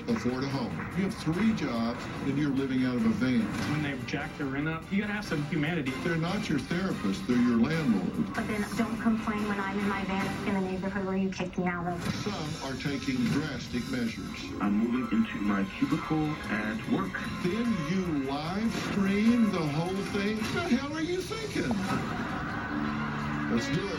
afford a home. You have 3 jobs and you're living out of a van. When they jack the rent up, you gotta have some humanity. They're not your therapist, they're your landlord. But then don't complain when I'm in my van in the neighborhood where you kicked me out of. Some are taking drastic measures. I'm moving into my cubicle at work. Then you live stream the whole thing? What the hell are you thinking? Let's do it.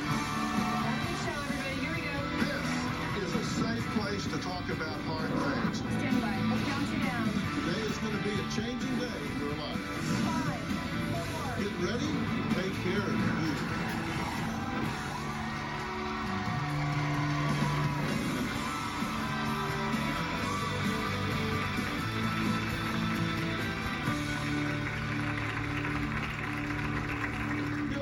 This is a safe place to talk about hard things. Stand by. I'll count you down. Today is going to be a changing day in your life. 5, 4. Get ready. Take care of you.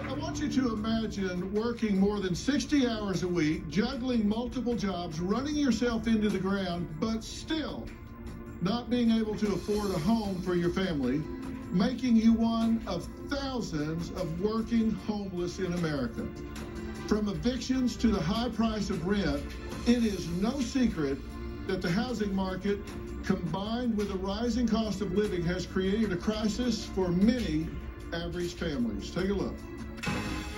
I want you to imagine working more than 60 hours a week, juggling multiple jobs, running yourself into the ground, but still not being able to afford a home for your family, making you one of thousands of working homeless in America. From evictions to the high price of rent, it is no secret that the housing market, combined with the rising cost of living, has created a crisis for many average families. Take a look.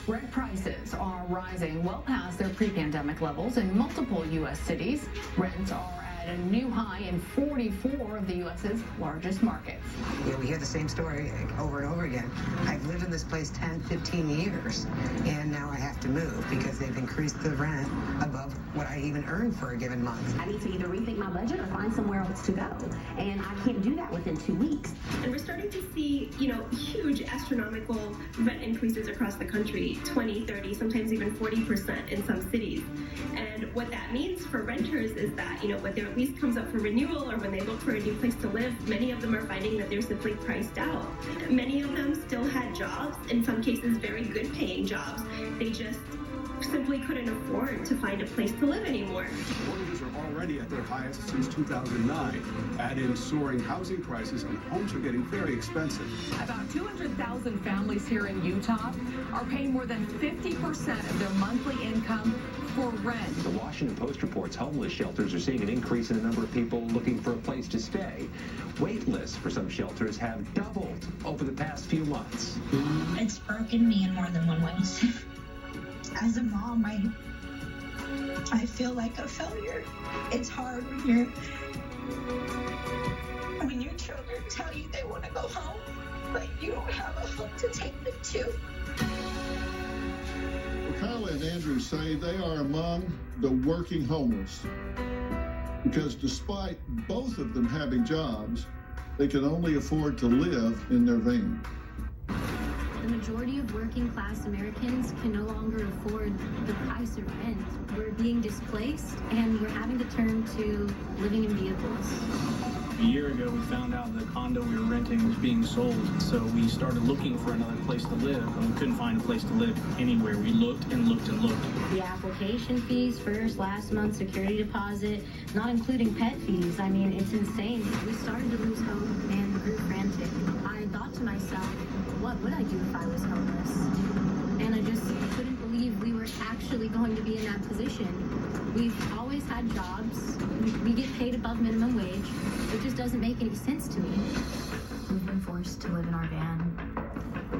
Rent prices are rising well past their pre-pandemic levels in multiple U.S. cities. Rents are at a new high in 44 of the U.S.'s largest markets. Yeah, we hear the same story over and over again. I've lived in this place 10, 15 years, and now I have to move because they've increased the rent above what I even earn for a given month. I need to either rethink my budget or find somewhere else to go, and I can't do that within 2 weeks. And we're starting to see, huge astronomical rent increases across the country, 20, 30, sometimes even 40% in some cities. And what that means for renters is that, when their lease comes up for renewal or when they look for a new place to live, many of them are finding that they're simply priced out. Many of them still had jobs, in some cases very good paying jobs. They just simply couldn't afford to find a place to live anymore. Mortgages are already at their highest since 2009. Add in soaring housing prices and homes are getting very expensive. About 200,000 families here in Utah are paying more than 50% of their monthly income for rent. The Washington Post reports homeless shelters are seeing an increase in the number of people looking for a place to stay. Wait lists for some shelters have doubled over the past few months. It's broken me in more than one way. As a mom, I feel like a failure. It's hard when your children tell you they want to go home, but you don't have a home to take them to. Well, Kyle and Andrew say they are among the working homeless because despite both of them having jobs, they can only afford to live in their van. The majority of working class Americans can no longer afford the price of rent. We're being displaced and we're having to turn to living in vehicles. A year ago, we found out the condo we were renting was being sold, so we started looking for another place to live, and we couldn't find a place to live anywhere. We looked and looked and looked. The application fees, first, last month, security deposit, not including pet fees. I mean, it's insane. We started to lose hope and grew frantic. I thought to myself, what would I do if I was homeless? And I just couldn't believe we were actually going to be in that position. We've always had jobs. We get paid above minimum wage. It just doesn't make any sense to me. We've been forced to live in our van.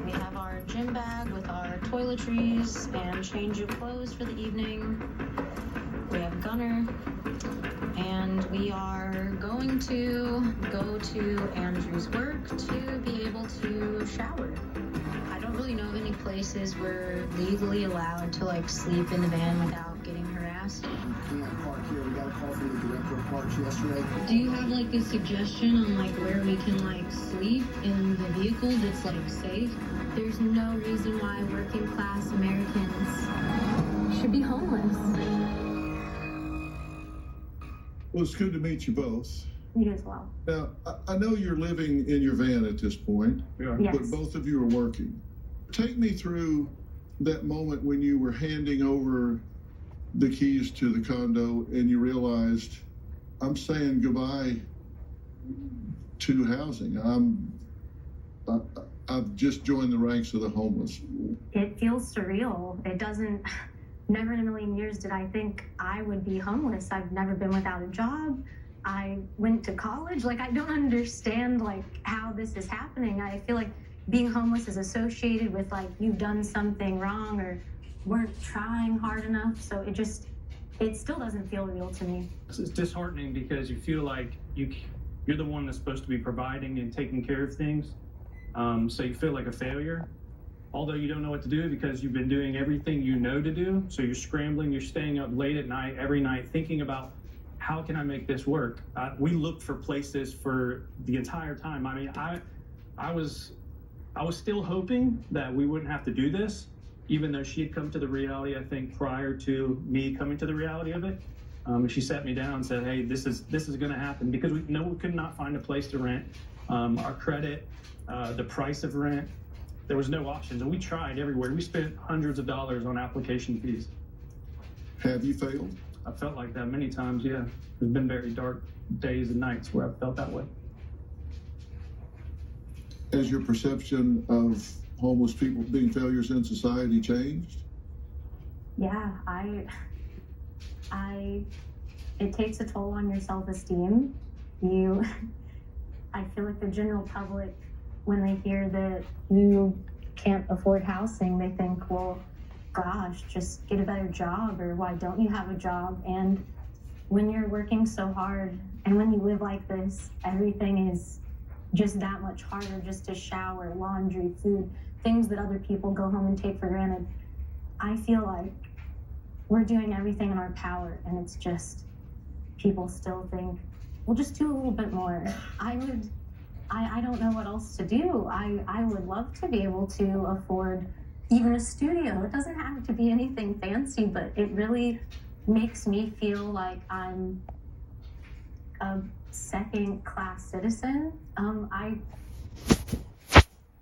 We have our gym bag with our toiletries and change of clothes for the evening. We have Gunner. And we are going to go to Andrew's work to be able to shower. I don't really know of any places we're legally allowed to sleep in the van without getting harassed. We can't park here. We got a call from the director of parks yesterday. Do you have a suggestion on where we can sleep in the vehicle that's safe? There's no reason why working class Americans should be homeless. Well, it's good to meet you both. You as well. Now, I know you're living in your van at this point, Yes. but both of you are working. Take me through that moment when you were handing over the keys to the condo and you realized, I'm saying goodbye to housing. I've just joined the ranks of the homeless. It feels surreal. It doesn't, never in a million years did I think I would be homeless. I've never been without a job. I went to college. Like, I don't understand, like, how this is happening. I feel like being homeless is associated with, like, you've done something wrong or weren't trying hard enough. So it still doesn't feel real to me. It's disheartening because you feel like you're the one that's supposed to be providing and taking care of things. So you feel like a failure, although you don't know what to do because you've been doing everything you know to do. So you're scrambling, you're staying up late at night, every night, thinking about how can I make this work? We looked for places for the entire time. I mean, I was still hoping that we wouldn't have to do this, even though she had come to the reality, I think, prior to me coming to the reality of it. She sat me down and said, hey, this is going to happen because we could not find a place to rent. Our credit, the price of rent, there was no options. And we tried everywhere. We spent hundreds of dollars on application fees. Have you failed? I felt like that many times, yeah. There's been very dark days and nights where I've felt that way. Has your perception of homeless people being failures in society changed? Yeah, it takes a toll on your self-esteem. I feel like the general public, when they hear that you can't afford housing, they think, well, gosh, just get a better job, or why don't you have a job? And when you're working so hard and when you live like this, everything is just that much harder, just to shower, laundry, food, things that other people go home and take for granted. I feel like we're doing everything in our power, and it's just people still think, well, just do a little bit more. I don't know what else to do. I would love to be able to afford even a studio. It doesn't have to be anything fancy, but it really makes me feel like I'm a second-class citizen.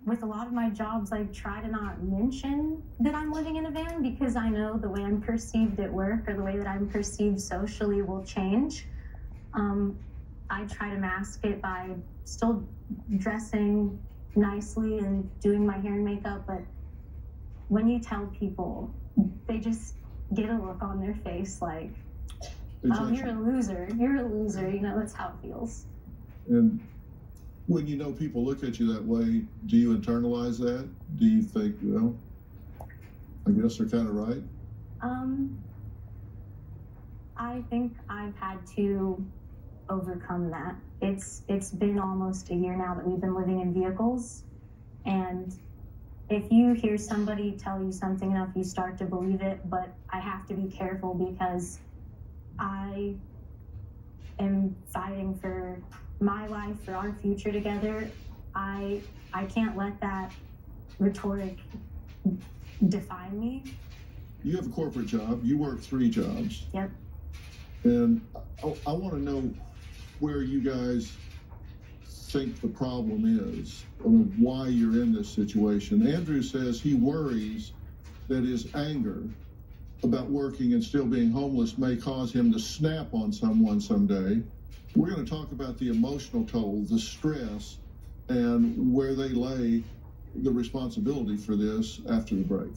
With a lot of my jobs, I try to not mention that I'm living in a van because I know the way I'm perceived at work or the way that I'm perceived socially will change. I try to mask it by still dressing nicely and doing my hair and makeup, but when you tell people, they just get a look on their face like, oh, you're a loser, you know, that's how it feels. And when you know people look at you that way, do you internalize that? Do you think, well, I guess they're kind of right? I think I've had to overcome that. It's been almost a year now that we've been living in vehicles, and if you hear somebody tell you something enough, you start to believe it, but I have to be careful because I am fighting for my life, for our future together. I can't let that rhetoric define me. You have a corporate job. You work 3 jobs. Yep. And I want to know where you guys think the problem is, why you're in this situation. Andrew says he worries that his anger about working and still being homeless may cause him to snap on someone someday. We're going to talk about the emotional toll, the stress, and where they lay the responsibility for this after the break.